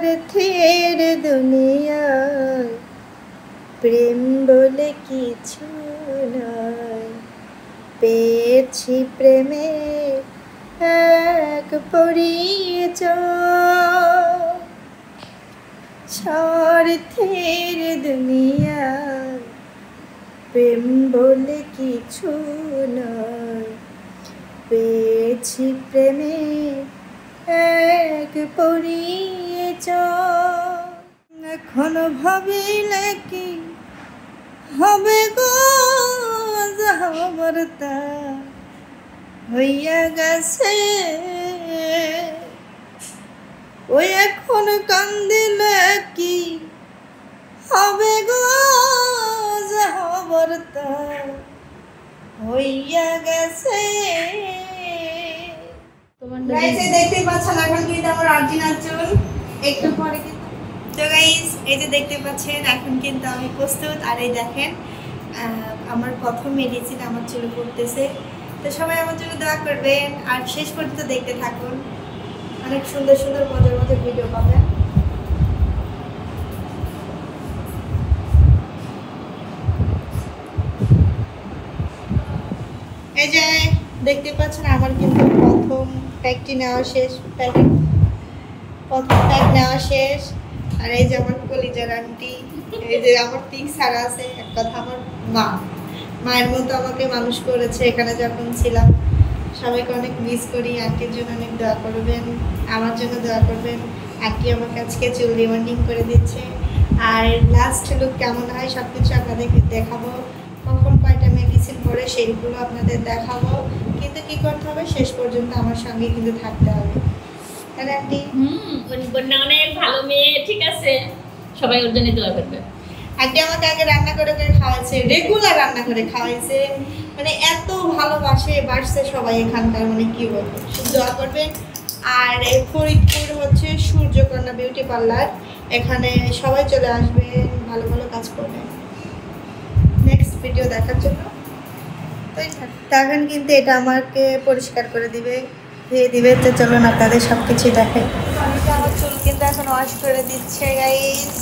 স্বার্থের দুনিয়ায় প্রেম বলে কিছু নয়। পেয়েছি প্রেমে এক পরিচয়। স্বার্থের দুনিয়ায় প্রেম বলে কিছু নয়। পেয়েছি প্রেমে এক পরিচয়। এখনো ভাবিলে কি হবে গো, যাবার তা হইয়া গেছে। ওই এখন কান্দিলে কি হবে গো, যাবার তা হইয়া গেছে। দেখতে পাচ্ছেন এখন কিন্তু আমার অরিজিনাল চুল, একটু পরে কিন্তু তো গাইস এই যে দেখতে পাচ্ছেন এখন কিন্তু আমি প্রস্তুত। আর এই দেখেন আমার প্রথম মেডিসিন আমার চুলে পড়তেছে। তো সবাই আমার জন্য দোয়া করবেন আর শেষ পর্যন্ত দেখতে থাকুন, অনেক সুন্দর সুন্দর মজার মজার ভিডিও পাবেন। এই যে দেখতে পাচ্ছেন আমার কিন্তু প্রথম প্যাকটি নেওয়া শেষ, প্রথম প্যাক নেওয়া শেষ। আর এই যে আমার কলিজার আন্টি, এই যে আমার পিক সারা আছে। এক কথা আমার মায়ের মতো আমাকে মানুষ করেছে এখানে যখন ছিলাম। সবাইকে অনেক মিস করি। আন্টির জন্য অনেক দোয়া করবেন, আমার জন্য দোয়া করবেন। আন্টি আমাকে আজকে চুল রিওয়ার্ডিং করে দিচ্ছে। আর লাস্ট লুক কেমন হয় সব কিছু আপনাদেরকে দেখাবো। কখন কয়টা মেডিসিন পরে সেইগুলো আপনাদের দেখাবো। কিন্তু কি করতে হবে, শেষ পর্যন্ত আমার সঙ্গে কিন্তু থাকতে হবে। আন্টি অনেক ভালো মেয়ে, ঠিক আছে, সবাই ওর জন্য দোয়া করবে। আন্টি আমাকে আগে রান্না করে করে খাওয়াইছে, রেগুলার রান্না করে খাওয়াইছে, মানে এত ভালোবাসে বাসছে সবাই এখানকার, মানে কি বলবো, দোয়া করবেন। আর ফরিদপুর হচ্ছে সূর্যকন্যা বিউটি পার্লার, এখানে সবাই চলে আসবেন, ভালো ভালো কাজ করবেন। নেক্সট ভিডিও দেখার জন্য তখন কিন্তু এটা আমাকে পরিষ্কার করে দিবে, ধুয়ে দিবে। তো চলুন আপনাদের সব কিছু দেখে। আমার চুল কিন্তু এখন ওয়াশ করে দিচ্ছে গাইস,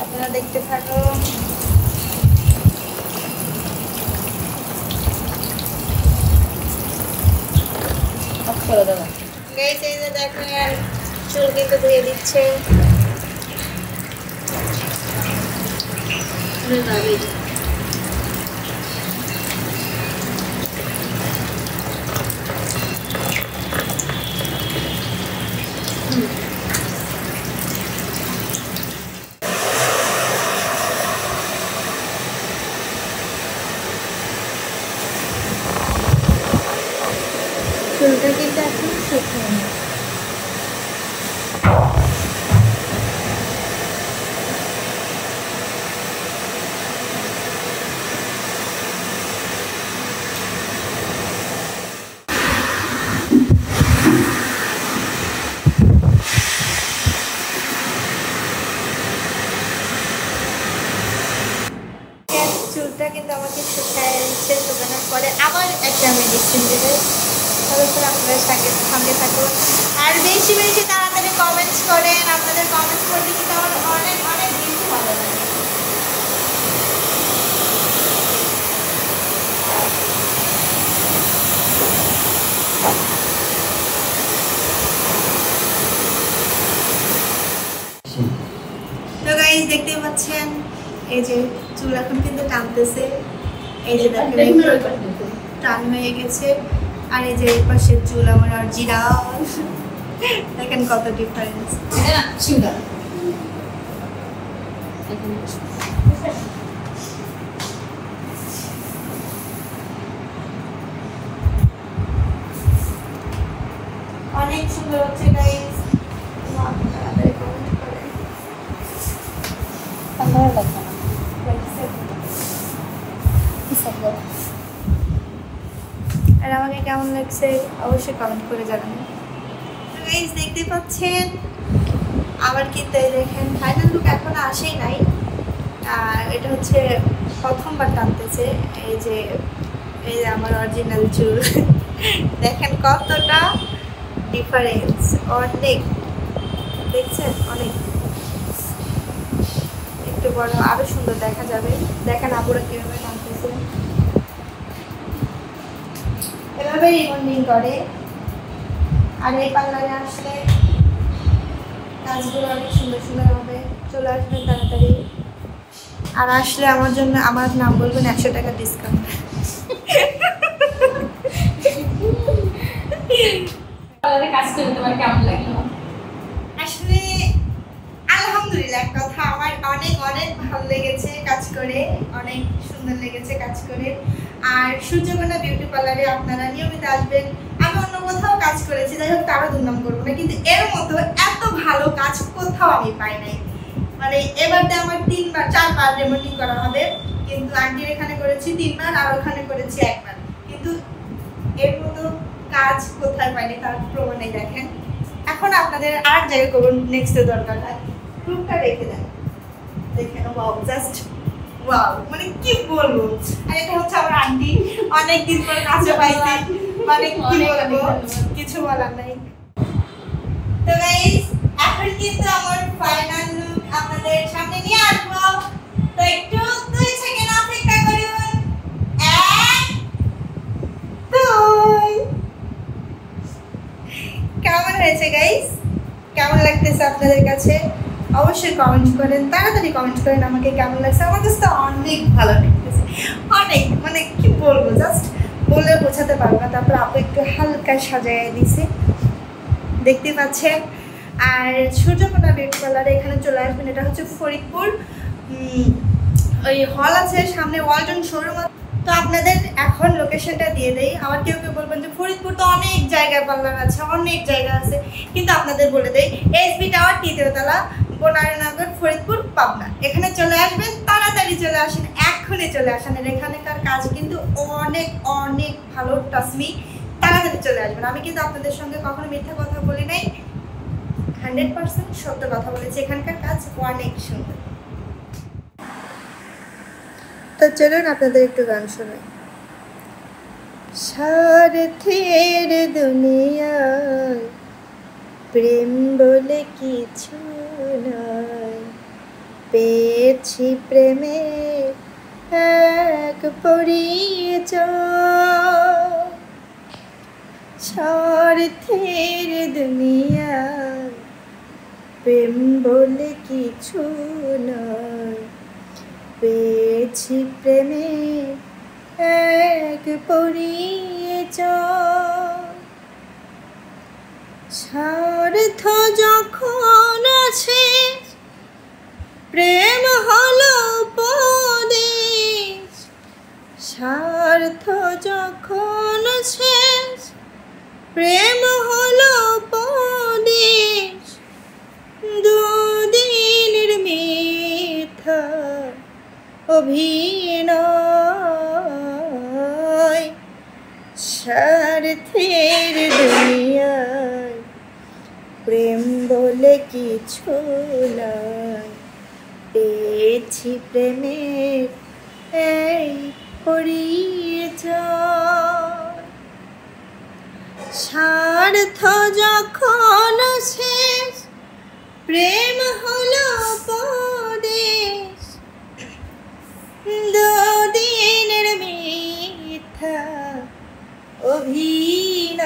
আপনারা দেখতে থাকুন। গাইস এই যে দেখেন চুল কিন্তু ধুয়ে দিচ্ছে। চুলটা কিন্তু এখন শুকিয়ে নেই। চুলটা কিন্তু আমাকে শুকায় দিচ্ছে, শুকানোর পরে আবার একটা মেডিসিন দেবে। আপনাদের সঙ্গে থাকুন আর বেশি বেশি তাড়াতাড়ি কমেন্টস করেন। আপনাদের কমেন্টস করতে কিন্তু আমার অনেক অনেক বেশি ভালো লাগে। তো গাইস দেখতে পাচ্ছেন এই যে চুল এখন কিন্তু টানতেছে, এই যে দেখেন টান হয়ে গেছে। আর এই যে এই পাশের চুল আমার অরিজিনাল, দেখেন কত ডিফারেন্স। অনেক সুন্দর হচ্ছে গাইস, ভালো লাগছে না আর আমাকে কেমন লাগছে অবশ্যই কমেন্ট করে জানাবেন। গাইস দেখতে পাচ্ছেন আবার কিন্তু এই দেখেন ফাইনাল লুক এখনো আসেই নাই। আর এটা হচ্ছে প্রথমবার টানতেছে। এই যে আমার অরিজিনাল চুল দেখেন কতটা ডিফারেন্স, অনেক দেখছেন অনেক একটু বড়, আরো সুন্দর দেখা যাবে। দেখেন আপুরা কিভাবে টানতেছে, এভাবে রিবন্ডিং করে। আর এই পার্লারে আসলে কাজগুলো অনেক সুন্দর সুন্দর হবে। চলে আসবেন তাড়াতাড়ি। আর আসলে আমার জন্য আমার নাম বলবেন, 100 টাকা ডিসকাউন্ট। কাজ করে তোমার কেমন লাগলো? আসলে আলহামদুলিল্লাহ, এক কথা আমার অনেক অনেক ভালো লেগেছে কাজ করে, অনেক সুন্দর লেগেছে কাজ করে। আর সূর্যকন্যা বিউটি পার্লারে আপনারা নিয়মিত আসবেন। আমি অন্য কোথাও কাজ করেছি, যাই হোক তারও দুর্নাম করবো না, কিন্তু এর মতো এত ভালো কাজ কোথাও আমি পাই নাই। মানে এবারটা আমার 4বার রিবন্ডিং করা হবে, কিন্তু আন্টির এখানে করেছি 3বার আর ওখানে করেছি 1বার, কিন্তু এর মতো কাজ কোথায় পাইনি তার প্রমাণে দেখেন। এখন আপনাদের আর জায়গায় করবো, নেক্সট দরকার হয় রুমটা রেখে দেন, দেখেন ওয়াও, জাস্ট ওয়াও, মানে কি বলবো। আর এটা হচ্ছে আমার আন্টি, অনেকদিন পর কাছে পাইছি, মানে কি বলবো, কিছু বলার নাই। তো গাইস, এখন কিন্তু আমার ফাইনাল লুক আপনাদের সামনে নিয়ে আসবো, তো একটু 2 সেকেন্ড অপেক্ষা করুন। 1 2। কেমন হয়েছে গাইস? কেমন লাগতেছে আপনাদের কাছে? অবশ্যই কমেন্ট করেন, তাড়াতাড়ি কমেন্ট করেন আমাকে কেমন লাগছে। আমার কাছে তো অনেক ভালো লাগতেছে, অনেক, মানে কি বলবো, জাস্ট বলে বোঝাতে পারবো না। তারপর আপু একটু হালকা সাজায় দিছে, দেখতে পাচ্ছেন। আর সূর্যকন্যা বিউটি পার্লারে এখানে চলে আসবেন, এটা হচ্ছে ফরিদপুর। ওই হল আছে সামনে, ওয়ালটন শোরুম। তো আপনাদের এখন লোকেশনটা দিয়ে দেই। আবার কেউ কেউ বলবেন যে ফরিদপুর তো অনেক জায়গায় পার্লার আছে, অনেক জায়গা আছে, কিন্তু আপনাদের বলে দেই, এসবি টাওয়ার, 3য় তলা, বনারনগর, ফরিদপুর, পাবনা। এখানে চলে আসবেন, তাড়াতাড়ি চলে আসেন, এক্ষুনি চলে আসেন। আর এখানকার কাজ কিন্তু অনেক অনেক ভালো, ট্রাস্ট-মি। তাড়াতাড়ি চলে আসবেন। আমি কিন্তু আপনাদের সঙ্গে কখনো মিথ্যা কথা বলি নাই, 100% সত্য কথা বলেছি। এখানকার কাজ অনেক সুন্দর। তো চলুন আপনাদের একটু গান শোনাই। স্বার্থের দুনিয়ায় প্রেম বলে কিছু নয়, পেয়েছি প্রেমে এক পরিচয়। স্বার্থের দুনিয়ায় প্রেম বলে কিছু নয়, পেয়েছি প্রেমে এক পরিচয়। স্বার্থ যখন আছে প্রেম হলো উপদেশ, স্বার্থ যখন শেষ প্রেম হলো উপদেশ। দুদিনের মিথ্যা অভিনয়, স্বার্থের দুনিয়ায় প্রেম বলে কিছু নয়, পেয়েছি প্রেমের এই পরিচয়। স্বার্থ যখন শেষ প্রেম হলো উপদেশ। দুদিনের মিথ্যা অভিনয়,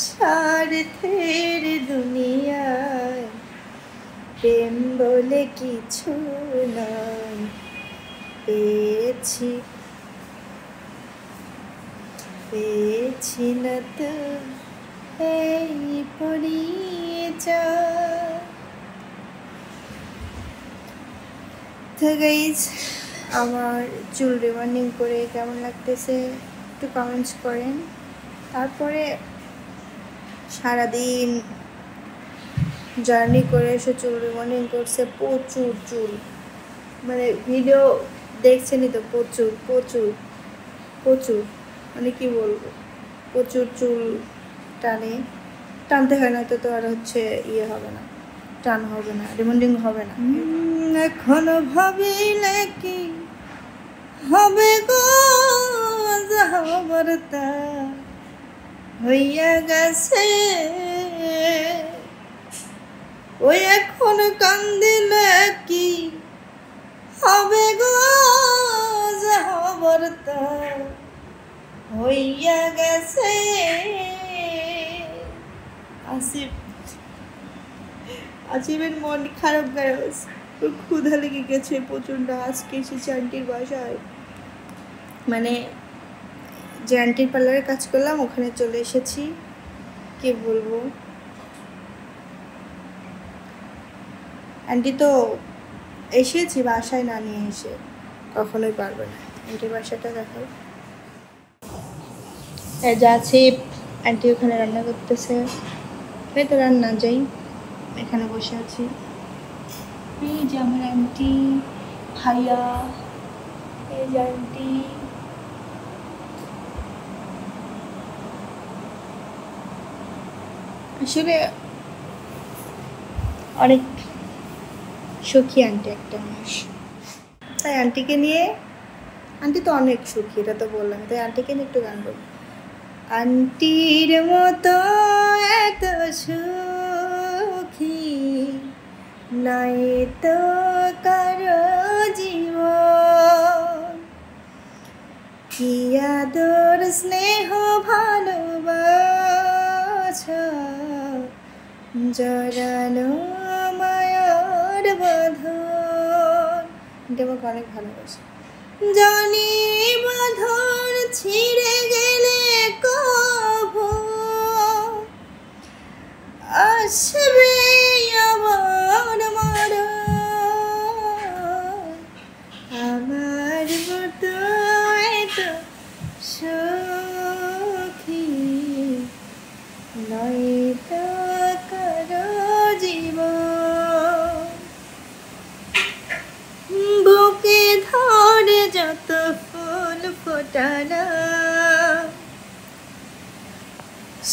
স্বার্থের দুনিয়ায় প্রেম বলে কিছু নয়, পেয়েছি পেয়েছি না তো এই পরিচয়। তো গাইজ, আমার চুল রিবন্ডিং করে কেমন লাগতেছে একটু কমেন্টস করেন। তারপরে সারাদিন জার্নি করে এসে চুল রিবন্ডিং করছে, প্রচুর চুল, মানে ভিডিও দেখছেনই তো, প্রচুর প্রচুর প্রচুর, মানে কি বলবো, প্রচুর চুল টানতে হয় না, তো আর হচ্ছে ইয়ে হবে না, টান হবে না, রিবন্ডিং হবে না। এখনো ভাবিলে কি হবে গো, যাবার তা হইয়া গেছে ওই এখন কান্দিলে কি হবে গো, যা হবার তা হইয়া গেছে। আসিফের মন খারাপ গায়স, ওর ক্ষুধা লেগে গেছে প্রচণ্ড। আজকে এসেছে আন্টির বাসায়, মানে যে আন্টির পার্লারে কাজ করলাম ওখানে চলে এসেছি। কি বলবো, আন্টি তো এসেছি বাসায় না নিয়ে এসে কখনোই পারবে না। আন্টির বাসাটা দেখো, যাচ্ছি আন্টি ওখানে রান্না করতেছে। এই তো রান্না যাই, এখানে বসে আছি। এই যে আমার আন্টি, ভাইয়া, এই যে আন্টি। আসলে অনেক সুখী আন্টি একটা মানুষ, তাই আন্টিকে নিয়ে, আন্টি তো অনেক সুখী, এটা তো বললাম, তাই আন্টিকে নিয়ে একটু গান বলবো। আন্টির মতো এত সুখী নাই তো কারো জীবন, কি আদর স্নেহ ভালোবাসা জড়ানো মায়ার বাঁধন। এটা আমাকে অনেক ভালোবাসে। জানি বাঁধন ছিঁড়ে গেলে কভু আসবে আবার মরণ, আমার মতো এত সুখী নয় তো কারো জীবন, বুকে ধরে যত ফুল ফোটানা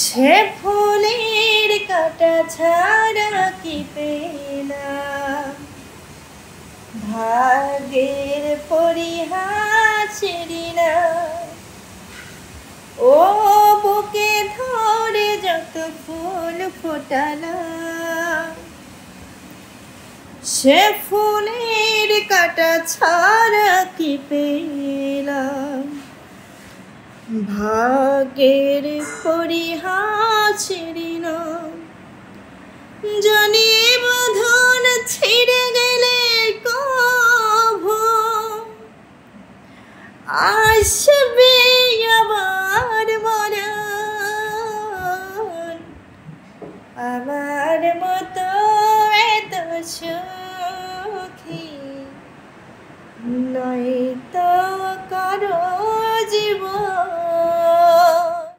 সে ফুলের কাটা ছাড়া কি পেলাম, ভাগ্যের পরিহাসের না। ও বুকে ধরে যত ফুল ফোটালাম সে ফুলের কাটা ছাড়া কি পেলাম, ভাগ্যের পরিহাসের না। জানি বাঁধন ছিঁড়ে গেলে কভু আসবে আবার মরণ, আমার মতো